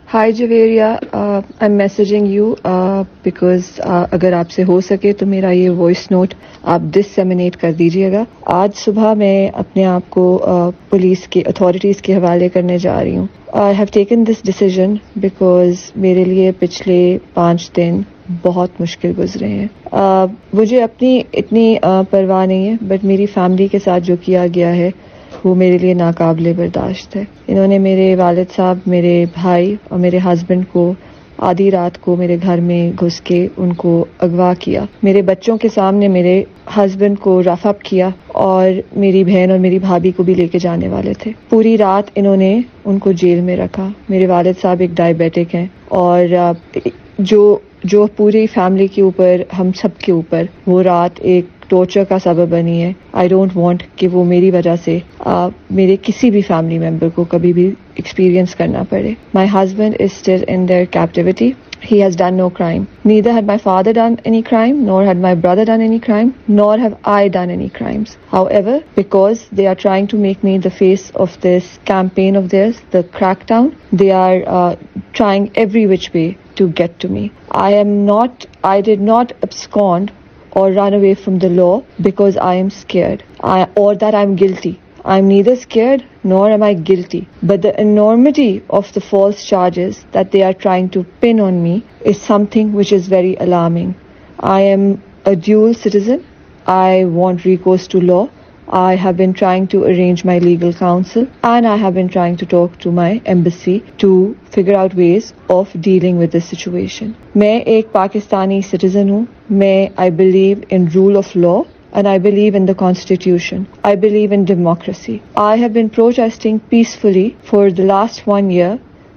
High Javeria, I am messaging you because اگر آپ سے ہو سکے تو میرا یہ وائس نوٹ آپ ڈسیمینیٹ کر دیجیے گا. آج صبح میں اپنے آپ کو پولیس کے اتھارٹیز کے حوالے کرنے جا رہی ہوں. I have taken this decision because میرے لیے پچھلے 5 دن بہت مشکل گزرے ہیں. مجھے اپنی اتنی پرواہ نہیں ہے، بٹ میری فیملی کے ساتھ جو کیا گیا ہے وہ میرے لیے ناقابل برداشت ہے. انہوں نے میرے والد صاحب، میرے بھائی اور میرے ہسبینڈ کو آدھی رات کو میرے گھر میں گھس کے ان کو اغوا کیا. میرے بچوں کے سامنے میرے ہسبینڈ کو رف اپ کیا اور میری بہن اور میری بھابھی کو بھی لے کے جانے والے تھے. پوری رات انہوں نے ان کو جیل میں رکھا. میرے والد صاحب ایک ڈائبیٹک ہیں اور جو پوری فیملی کے اوپر، ہم سب کے اوپر وہ رات ایک ٹارچر کا سبب بنی ہے. آئی ڈونٹ وانٹ کہ وہ میری وجہ سے میرے کسی بھی فیملی ممبر کو کبھی بھی ایکسپیرینس کرنا پڑے. My husband is still in their captivity. He has done no crime. Neither had my father done any crime, nor had my brother done any crime, nor have I done any crimes. However, because they are trying to make me the face of this campaign of theirs, the crackdown, they are trying every which way to get to me. I did not abscond or run away from the law because I am scared or that I am guilty. I am neither scared nor am I guilty. But the enormity of the false charges that they are trying to pin on me is something which is very alarming. I am a dual citizen. I want recourse to law. I have been trying to arrange my legal counsel and I have been trying to talk to my embassy to figure out ways of dealing with this situation. میں ایک Pakistani citizen ہوں. I believe in rule of law. And I believe in the Constitution. I believe in democracy. I have been protesting peacefully for the last 1 year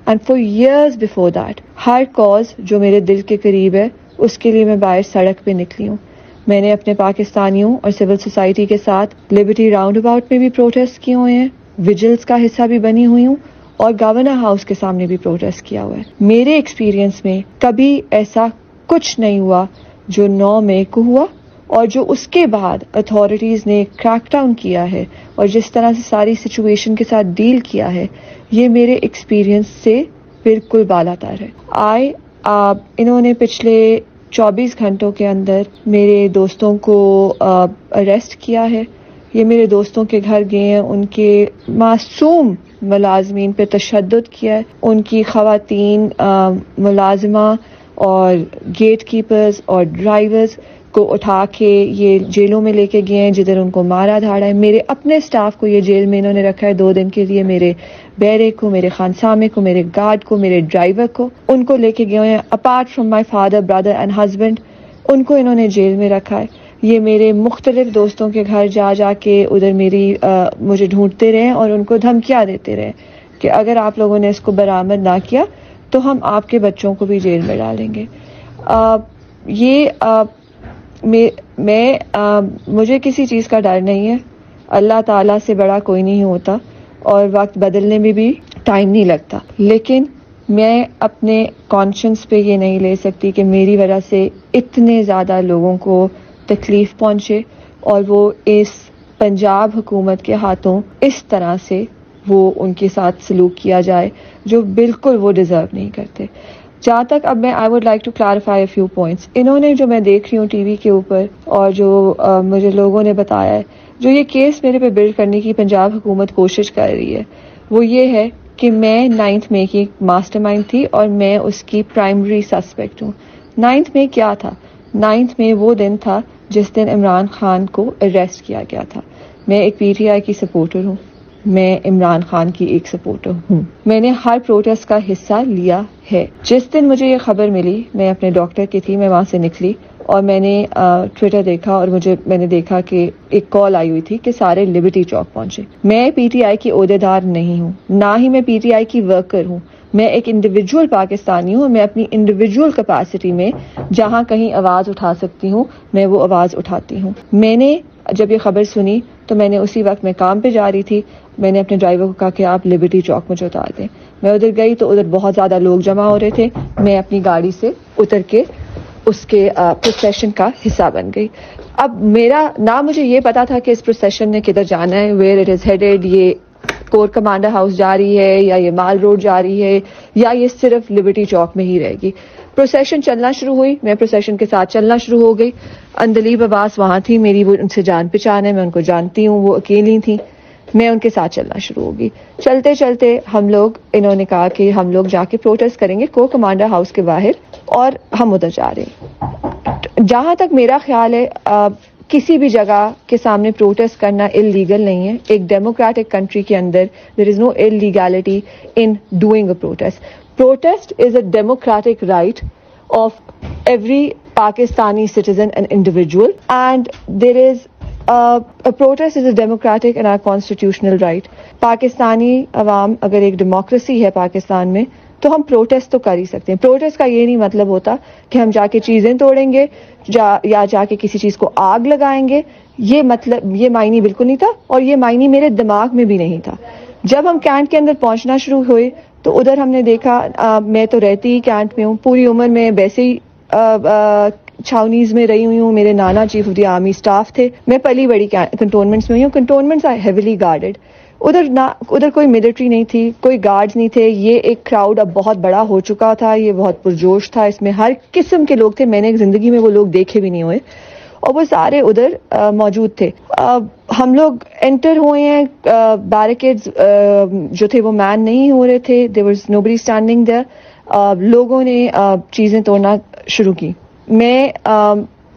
and for years before that. Hare cause جو میرے دل کے قریب ہے اس کے لیے میں باہر سڑک پہ نکلی ہوں. میں نے اپنے پاکستانیوں اور سول سوسائٹی کے ساتھ لبرٹی راؤنڈ اباؤٹ میں بھی پروٹیسٹ کیے ہوئے ہیں، ویجلز کا حصہ بھی بنی ہوئی ہوں اور گورنر ہاؤس کے سامنے بھی پروٹیسٹ کیا ہوا ہے. میرے ایکسپیرینس میں کبھی ایسا کچھ نہیں ہوا جو 9 مئی کو ہوا اور جو اس کے بعد اتھارٹیز نے کریک ڈاؤن کیا ہے اور جس طرح سے ساری سچویشن کے ساتھ ڈیل کیا ہے، یہ میرے ایکسپیرینس سے بالکل بالا تر ہے. انہوں نے پچھلے 24 گھنٹوں کے اندر میرے دوستوں کو اریسٹ کیا ہے. یہ میرے دوستوں کے گھر گئے ہیں، ان کے معصوم ملازمین پہ تشدد کیا ہے، ان کی خواتین ملازمہ اور گیٹ کیپرز اور ڈرائیورز کو اٹھا کے یہ جیلوں میں لے کے گئے ہیں جدھر ان کو مارا دھاڑا ہے. میرے اپنے سٹاف کو یہ جیل میں انہوں نے رکھا ہے 2 دن کے لیے. میرے بیرے کو، میرے خانسامے کو، میرے گارڈ کو، میرے ڈرائیور کو، ان کو لے کے گئے ہیں. Apart from my father, brother and husband, ان کو انہوں نے جیل میں رکھا ہے. یہ میرے مختلف دوستوں کے گھر جا کے ادھر مجھے ڈھونڈتے رہے اور ان کو دھمکیاں دیتے رہے کہ اگر آپ لوگوں نے اس کو برآمد نہ کیا تو ہم آپ کے بچوں کو بھی جیل میں ڈالیں گے. مجھے کسی چیز کا ڈر نہیں ہے. اللہ تعالیٰ سے بڑا کوئی نہیں ہوتا اور وقت بدلنے میں بھی ٹائم نہیں لگتا. لیکن میں اپنے کانشنس پہ یہ نہیں لے سکتی کہ میری وجہ سے اتنے زیادہ لوگوں کو تکلیف پہنچے اور وہ اس پنجاب حکومت کے ہاتھوں اس طرح سے وہ ان کے ساتھ سلوک کیا جائے جو بالکل وہ ڈیزرو نہیں کرتے. جہاں تک اب میں I would like to clarify a few points. انہوں نے جو میں دیکھ رہی ہوں ٹی وی کے اوپر اور جو مجھے لوگوں نے بتایا ہے، جو یہ کیس میرے پہ بلڈ کرنے کی پنجاب حکومت کوشش کر رہی ہے، وہ یہ ہے کہ میں 9 مئی کی ماسٹر مائنڈ تھی اور میں اس کی پرائمری سسپیکٹ ہوں. 9 مئی کیا تھا؟ 9 مئی وہ دن تھا جس دن عمران خان کو اریسٹ کیا گیا تھا. میں ایک پی ٹی آئی کی سپورٹر ہوں، میں عمران خان کی ایک سپورٹر ہوں. میں نے ہر پروٹیسٹ کا حصہ لیا ہے. جس دن مجھے یہ خبر ملی، میں اپنے ڈاکٹر کی تھی، میں وہاں سے نکلی اور میں نے ٹویٹر دیکھا اور میں نے دیکھا کہ ایک کال آئی ہوئی تھی کہ سارے لبرٹی چوک پہنچے. میں پی ٹی آئی کی عہدیدار نہیں ہوں، نہ ہی میں پی ٹی آئی کی ورکر ہوں. میں ایک انڈیویجول پاکستانی ہوں. میں اپنی انڈیویجول کیپیسٹی میں جہاں کہیں آواز اٹھا سکتی ہوں میں وہ آواز اٹھاتی ہوں. میں نے جب یہ خبر سنی تو میں نے اسی وقت میں کام پہ جا رہی تھی، میں نے اپنے ڈرائیور کو کہا کہ آپ لبرٹی چوک مجھے اتار دیں. میں ادھر گئی تو ادھر بہت زیادہ لوگ جمع ہو رہے تھے. میں اپنی گاڑی سے اتر کے اس کے پروسیشن کا حصہ بن گئی. اب نہ مجھے یہ پتا تھا کہ اس پروسیشن نے کدھر جانا ہے، ویئر اٹ از ہیڈیڈ. یہ کور کمانڈر ہاؤس جا رہی ہے یا یہ مال روڈ جا رہی ہے یا یہ صرف لبرٹی چوک میں ہی رہے گی. پروسیشن چلنا شروع ہوئی, میں پروسیشن کے ساتھ چلنا شروع ہو گئی. اندلیب عباس وہاں تھی, میری وہ ان سے جان پہچان ہے, میں ان کو جانتی ہوں, وہ اکیلی تھیں. میں ان کے ساتھ چلنا شروع ہوگی. چلتے چلتے انہوں نے کہا کہ ہم لوگ جا کے پروٹیسٹ کریں گے کور کمانڈر ہاؤس کے باہر, اور ہم ادھر جا رہے ہیں. جہاں تک میرا خیال ہے کسی بھی جگہ کے سامنے پروٹیسٹ کرنا اللیگل نہیں ہے. ایک ڈیموکریٹک کنٹری کے اندر there is no illegality in doing a protest. Protest is a democratic right of every Pakistani citizen and individual, and there is a protest is a democratic and our constitutional right. Pakistani عوام اگر ایک democracy ہے پاکستان میں تو ہم protest تو کر ہی سکتے ہیں. پروٹیسٹ کا یہ نہیں مطلب ہوتا کہ ہم جا کے چیزیں توڑیں گے یا جا کے کسی چیز کو آگ لگائیں گے. یہ معنی بالکل نہیں تھا, اور یہ معنی میرے دماغ میں بھی نہیں تھا. جب ہم کینٹ کے اندر پہنچنا شروع ہوئے تو ادھر ہم نے دیکھا, میں تو رہتی ہی کینٹ میں ہوں, پوری عمر میں ویسے ہی چھاونیز میں رہی ہوئی ہوں. میرے نانا chief of the army staff تھے. میں پلی بڑی کنٹونمنٹس میں ہوئی ہوں. کنٹونمنٹس آر ہیویلی گارڈڈ. ادھر کوئی ملٹری نہیں تھی, کوئی گارڈز نہیں تھے. یہ ایک کراؤڈ اب بہت بڑا ہو چکا تھا, یہ بہت پرجوش تھا, اس میں ہر قسم کے لوگ تھے. میں نے زندگی میں وہ لوگ دیکھے بھی نہیں ہوئے, اور وہ سارے ادھر موجود تھے. ہم لوگ انٹر ہوئے ہیں, بیریکیڈز جو تھے وہ مین نہیں ہو رہے تھے. There was nobody standing there. لوگوں نے چیزیں توڑنا شروع کی. میں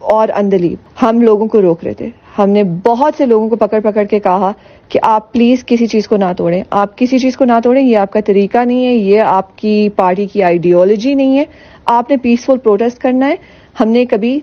اور اندلیب ہم لوگوں کو روک رہے تھے. ہم نے بہت سے لوگوں کو پکڑ کے کہا کہ آپ پلیز کسی چیز کو نہ توڑیں, آپ کسی چیز کو نہ توڑیں, یہ آپ کا طریقہ نہیں ہے, یہ آپ کی پارٹی کی آئیڈیالوجی نہیں ہے, آپ نے پیسفل پروٹیسٹ کرنا ہے. ہم نے کبھی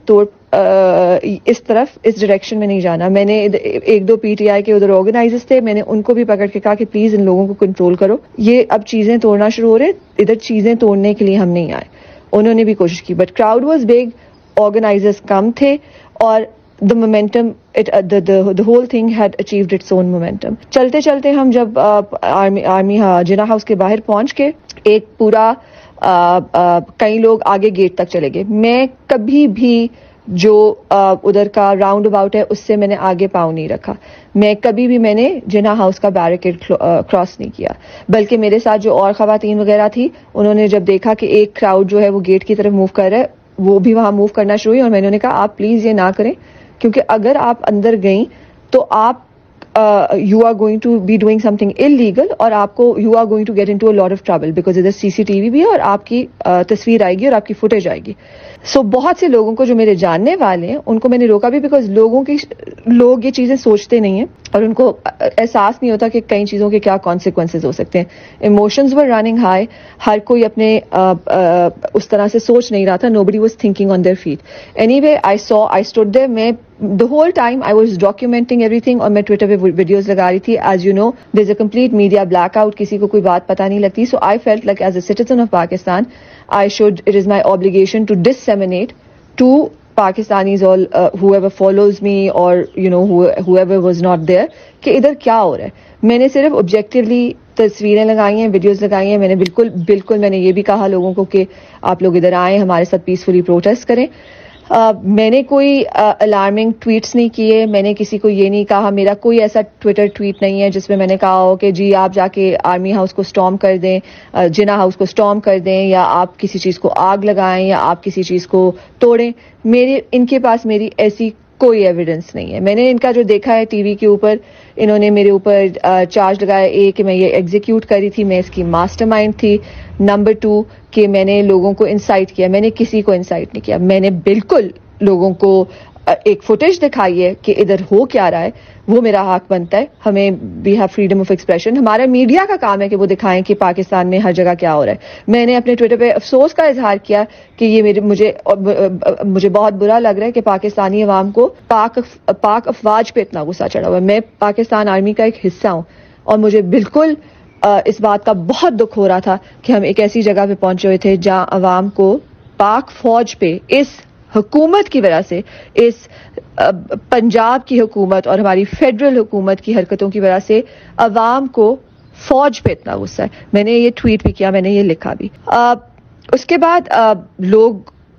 اس ڈائریکشن میں نہیں جانا. میں نے ایک دو پی ٹی آئی کے ادھر آرگنائزرز تھے, میں نے ان کو بھی پکڑ کے کہا کہ پلیز ان لوگوں کو کنٹرول کرو, یہ اب چیزیں توڑنا شروع ہو رہے, ادھر چیزیں توڑنے کے لیے ہم نہیں آئے. انہوں نے بھی کوشش کی, but crowd was big, organisers کم تھے, اور the momentum, the whole thing had achieved its own momentum. چلتے چلتے ہم جب آرمی جناح ہاؤس کے باہر پہنچ کے ایک پورا کئی لوگ آگے گیٹ تک چلے گئے. میں کبھی بھی جو ادھر کا راؤنڈ اباؤٹ ہے اس سے میں نے آگے پاؤں نہیں رکھا. میں نے جناح ہاؤس کا بیریکیڈ کراس نہیں کیا, بلکہ میرے ساتھ جو اور خواتین وغیرہ تھی, انہوں نے جب دیکھا کہ ایک کراؤڈ جو ہے وہ گیٹ کی طرف موو کر رہا ہے, وہ بھی وہاں موو کرنا شروع ہوئی, اور میں نے کہا آپ پلیز یہ نہ کریں, کیونکہ اگر آپ اندر گئیں تو آپ you are going to be doing something illegal, اور آپ کو you are going to get into a lot of trouble, because ادھر سی سی ٹی وی بھی ہے اور آپ کی تصویر آئے گی اور آپ کی فوٹیج آئے گی. سو بہت سے لوگوں کو جو میرے جاننے والے ہیں ان کو میں نے روکا بھی, بیکاز لوگ یہ چیزیں سوچتے نہیں ہیں اور ان کو احساس نہیں ہوتا کہ کئی چیزوں کے کیا کانسیکوینسز ہو سکتے ہیں. ایموشنز ور رننگ ہائی, ہر کوئی اپنے اس طرح سے سوچ نہیں رہا تھا. Nobody was thinking on their feet. Anyway I stood there. میں the whole time I was documenting everything, اور میں ٹویٹر پہ ویڈیوز لگا رہی تھی. As you know, there's a complete media blackout, کسی کو کوئی بات پتہ نہیں لگتی. So I felt like as a citizen of Pakistan, it is my obligation to disseminate to Pakistanis, all whoever follows me, or whoever was not there, کہ ادھر کیا ہو رہا ہے. میں نے صرف objectively تصویریں لگائی ہیں, ویڈیوز لگائی ہیں. میں نے بالکل میں نے یہ بھی کہا لوگوں کو کہ آپ لوگ ادھر آئیں, ہمارے ساتھ پیسفلی پروٹیسٹ کریں. میں نے کوئی الارمنگ ٹویٹس نہیں کیے, میں نے کسی کو یہ نہیں کہا. میرا کوئی ایسا ٹویٹر ٹویٹ نہیں ہے جس میں میں نے کہا ہو کہ جی آپ جا کے آرمی ہاؤس کو اسٹارم کر دیں, جناح ہاؤس کو اسٹارم کر دیں, یا آپ کسی چیز کو آگ لگائیں, یا آپ کسی چیز کو توڑیں. ان کے پاس میری ایسی کوئی ایویڈنس نہیں ہے. میں نے ان کا جو دیکھا ہے ٹی وی کے اوپر, انہوں نے میرے اوپر چارج لگایا کہ میں یہ ایگزیکیوٹ کری تھی, میں اس کی ماسٹر مائنڈ تھی. نمبر 2 کہ میں نے لوگوں کو انسائٹ کیا. میں نے کسی کو انسائٹ نہیں کیا. میں نے بالکل لوگوں کو ایک فوٹیج دکھائی ہے کہ ادھر ہو کیا رہا ہے, وہ میرا حق بنتا ہے. ہمیں we have freedom of expression. ہمارا میڈیا کا کام ہے کہ وہ دکھائیں کہ پاکستان میں ہر جگہ کیا ہو رہا ہے. میں نے اپنے ٹویٹر پہ افسوس کا اظہار کیا کہ یہ مجھے بہت برا لگ رہا ہے کہ پاکستانی عوام کو پاک افواج پہ اتنا غصہ چڑھا ہوا ہے. میں پاکستان آرمی کا ایک حصہ ہوں, اور مجھے بالکل اس بات کا بہت دکھ ہو رہا تھا کہ ہم ایک ایسی جگہ پہ پہنچے ہوئے تھے جہاں عوام کو پاک فوج پہ, اس حکومت کی وجہ سے, اس پنجاب کی حکومت اور ہماری فیڈرل حکومت کی حرکتوں کی وجہ سے عوام کو فوج پہ اتنا غصہ ہے. میں نے یہ ٹویٹ بھی کیا, میں نے یہ لکھا بھی. اس کے بعد لوگ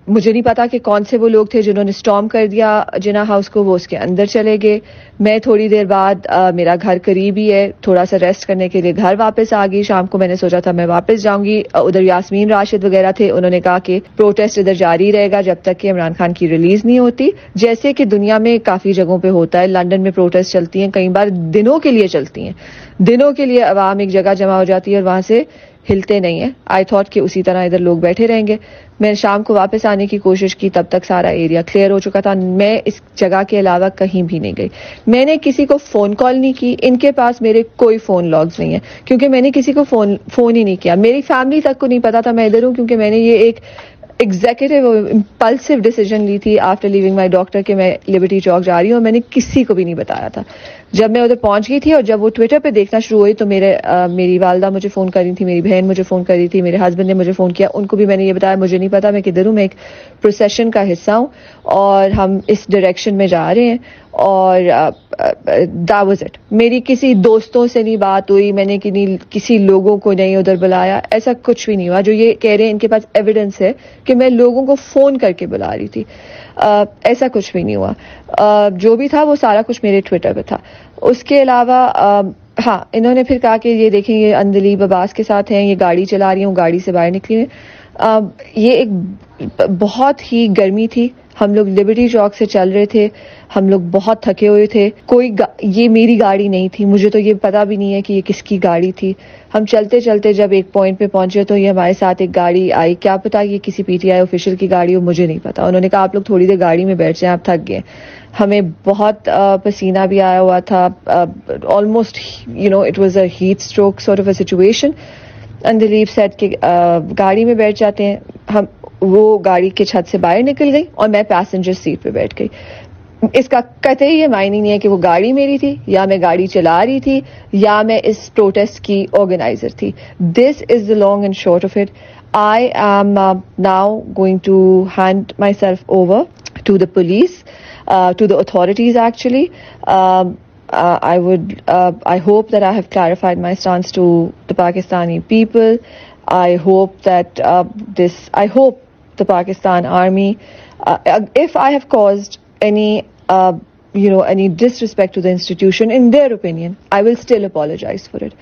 مجھے نہیں پتا کہ کون سے وہ لوگ تھے جنہوں نے اسٹارم کر دیا جنا ہاؤس کو. وہ اس کے اندر چلے گئے. میں تھوڑی دیر بعد میرا گھر قریب ہی ہے, تھوڑا سا ریسٹ کرنے کے لیے گھر واپس آ گئی. شام کو میں نے سوچا تھا میں واپس جاؤں گی. ادھر یاسمین راشد وغیرہ تھے, انہوں نے کہا کہ پروٹیسٹ ادھر جاری رہے گا جب تک کہ عمران خان کی ریلیز نہیں ہوتی, جیسے کہ دنیا میں کافی جگہوں پہ ہوتا ہے. لنڈن میں پروٹیسٹ چلتی ہیں, کئی بار دنوں کے لیے چلتی ہیں, دنوں کے لیے عوام ایک جگہ جمع ہو جاتی ہے اور وہاں سے ہلتے نہیں ہیں. آئی تھاٹ کہ اسی طرح ادھر لوگ بیٹھے رہیں گے. میں شام کو واپس آنے کی کوشش کی, تب تک سارا ایریا کلیئر ہو چکا تھا. میں اس جگہ کے علاوہ کہیں بھی نہیں گئی. میں نے کسی کو فون کال نہیں کی, ان کے پاس میرے کوئی فون لاگز نہیں ہے, کیونکہ میں نے کسی کو فون ہی نہیں کیا. میری فیملی تک کو نہیں پتا تھا میں ادھر ہوں, کیونکہ میں نے یہ ایک ایگزیکٹو امپلسو ڈیسیجن لی تھی آفٹر لیونگ مائی ڈاکٹر کہ میں لبرٹی چوک جا رہی ہوں. میں نے کسی کو بھی نہیں بتایا تھا. جب میں ادھر پہنچ گئی تھی اور جب وہ ٹویٹر پہ دیکھنا شروع ہوئی تو میری والدہ مجھے فون کر رہی تھی, میری بہن مجھے فون کر رہی تھی, میرے ہسبینڈ نے مجھے فون کیا. ان کو بھی میں نے یہ بتایا مجھے نہیں پتا میں کدھر ہوں, میں ایک پروسیشن کا حصہ ہوں اور ہم اس ڈائریکشن میں جا رہے ہیں. اور that was it. میری کسی دوستوں سے نہیں بات ہوئی, میں نے کسی لوگوں کو نہیں ادھر بلایا, ایسا کچھ بھی نہیں ہوا. جو یہ کہہ رہے ہیں ان کے پاس ایویڈنس ہے کہ میں لوگوں کو فون کر کے بلا رہی تھی, ایسا کچھ بھی نہیں ہوا. جو بھی تھا وہ سارا کچھ میرے ٹویٹر پہ تھا. اس کے علاوہ ہاں, انہوں نے پھر کہا کہ یہ دیکھیں یہ اندلیب عباس کے ساتھ ہیں, یہ گاڑی چلا رہی ہوں, گاڑی سے باہر نکلی ہیں. یہ ایک بہت ہی گرمی تھی, ہم لوگ لبرٹی چوک سے چل رہے تھے, ہم لوگ بہت تھکے ہوئے تھے. یہ میری گاڑی نہیں تھی, مجھے تو یہ پتا بھی نہیں ہے کہ یہ کس کی گاڑی تھی. ہم چلتے چلتے جب ایک پوائنٹ پہ پہنچے تو یہ ہمارے ساتھ ایک گاڑی آئی, کیا پتا یہ کسی پی ٹی آئی آفیشیل کی گاڑی ہو, مجھے نہیں پتا. انہوں نے کہا آپ لوگ تھوڑی دیر گاڑی میں بیٹھ جائیں, آپ تھک گئے. ہمیں بہت پسینہ بھی آیا ہوا تھا, almost it was a heat stroke sort of a situation. Andleeb سیٹ کے گاڑی میں بیٹھ جاتے ہیں ہم. وہ گاڑی کے چھت سے باہر نکل گئی اور میں پیسنجر سیٹ پہ بیٹھ گئی. اس کا قطعی یہ معنی نہیں ہے کہ وہ گاڑی میری تھی یا میں گاڑی چلا رہی تھی یا میں اس پروٹیسٹ کی آرگنائزر تھی. This is the long and short of it. I am now going to hand myself over to the police, to the authorities actually. I hope that I have clarified my stance to the Pakistani people. I hope that I hope the Pakistan Army, if I have caused any disrespect to the institution, in their opinion, I will still apologize for it.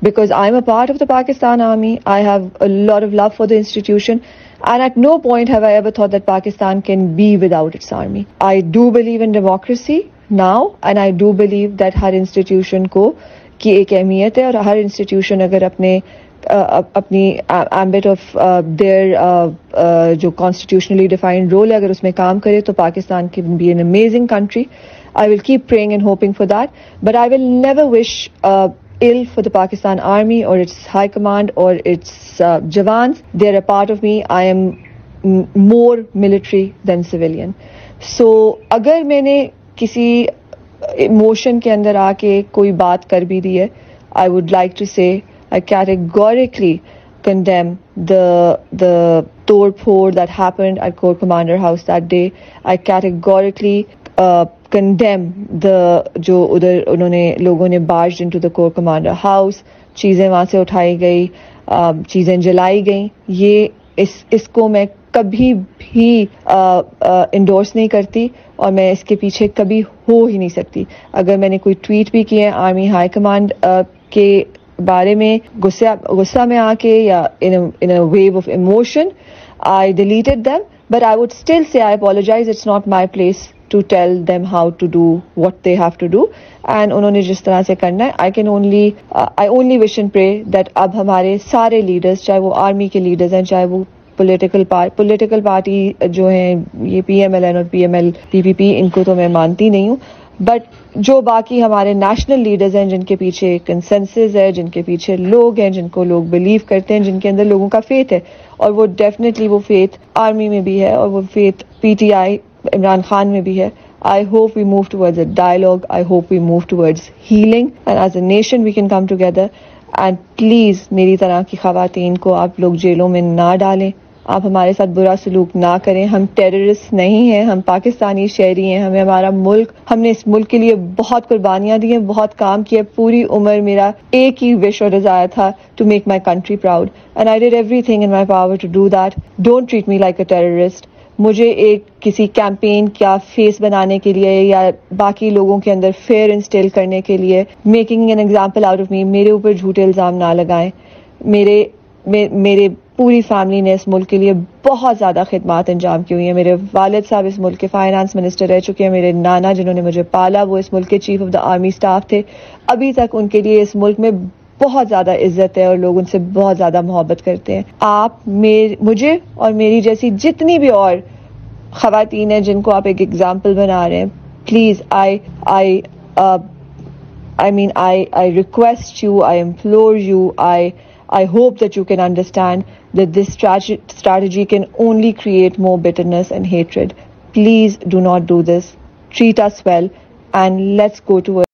Because I'm a part of the Pakistan Army, I have a lot of love for the institution, and at no point have I ever thought that Pakistan can be without its army. I do believe in democracy now, and I do believe that Hare institution کی ایک اہمیت ہے, اور ہر institution اگر اپنی ambit of their جو constitutionally defined role ہے اگر اس میں کام کرے تو Pakistan can be an amazing country. I will keep praying and hoping for that, but I will never wish ill for the Pakistan Army or its high command or its Jawans. They are a part of me. I am more military than civilian. So اگر میں نے کسی emotion کے اندر آ کے کوئی بات کر بھی دی ہے, I would like to say I categorically condemn the توڑ پھوڑ that happened at Corps Commander House that day. I categorically condemn جو ادھر انہوں نے لوگوں نے barged into the Corps Commander House, چیزیں وہاں سے اٹھائی گئی, چیزیں جلائی گئیں. یہ اس کو میں کبھی بھی انڈورس نہیں کرتی اور میں اس کے پیچھے کبھی ہو ہی نہیں سکتی. اگر میں نے کوئی ٹویٹ بھی کیے آرمی ہائی کمانڈ کے بارے میں غصہ میں آ کے یا in a wave of emotion, I deleted them, but I would still say I apologize. It's not my place to tell them how to do what they have to do, and انہوں نے جس طرح سے کرنا ہے I only wish and pray that اب ہمارے سارے لیڈرز, چاہے وہ آرمی کے لیڈرز ہیں, چاہے وہ پولیٹیکل پارٹی جو ہیں, یہ PMLN اور PPP, ان کو تو میں مانتی نہیں ہوں, بٹ جو باقی ہمارے نیشنل لیڈرز ہیں جن کے پیچھے کنسنسس ہے, جن کے پیچھے لوگ ہیں, جن کو لوگ بلیو کرتے ہیں, جن کے اندر لوگوں کا فیتھ ہے, اور وہ ڈیفینیٹلی وہ فیتھ آرمی میں بھی ہے اور وہ فیتھ PTI عمران خان میں بھی ہے. I hope we move towards a dialogue. I hope we move towards healing, and as a nation we can come together. And please میری طرح کی خواتین کو آپ لوگ جیلوں میں نہ ڈالیں, آپ ہمارے ساتھ برا سلوک نہ کریں. ہم ٹیررسٹ نہیں ہیں, ہم پاکستانی شہری ہیں, ہمیں ہمارا ملک, ہم نے اس ملک کے لیے بہت قربانیاں دی ہیں, بہت کام کیا. پوری عمر میرا ایک ہی وش اور ڈیزائر تھا to make my country proud, and I did everything in my power to do that. Don't treat me like a terrorist. مجھے ایک کسی کیمپین کیا فیس بنانے کے لیے یا باقی لوگوں کے اندر فیئر انسٹل کرنے کے لیے making an example out of me میرے اوپر جھوٹے الزام نہ لگائیں. میرے پوری فیملی نے اس ملک کے لیے بہت زیادہ خدمات انجام کی ہوئی ہیں. میرے والد صاحب اس ملک کے فائنانس منسٹر رہ چکے ہیں. میرے نانا جنہوں نے مجھے پالا وہ اس ملک کے chief of the army staff تھے. ابھی تک ان کے لیے اس ملک میں بہت زیادہ عزت ہے اور لوگ ان سے بہت زیادہ محبت کرتے ہیں. آپ مجھے اور میری جیسی جتنی بھی اور خواتین ہیں جن کو آپ ایک ایگزامپل بنا رہے ہیں, please I request you, I implore you, I hope that you can understand that this strategy can only create more bitterness and hatred. Please do not do this. Treat us well and let's go towards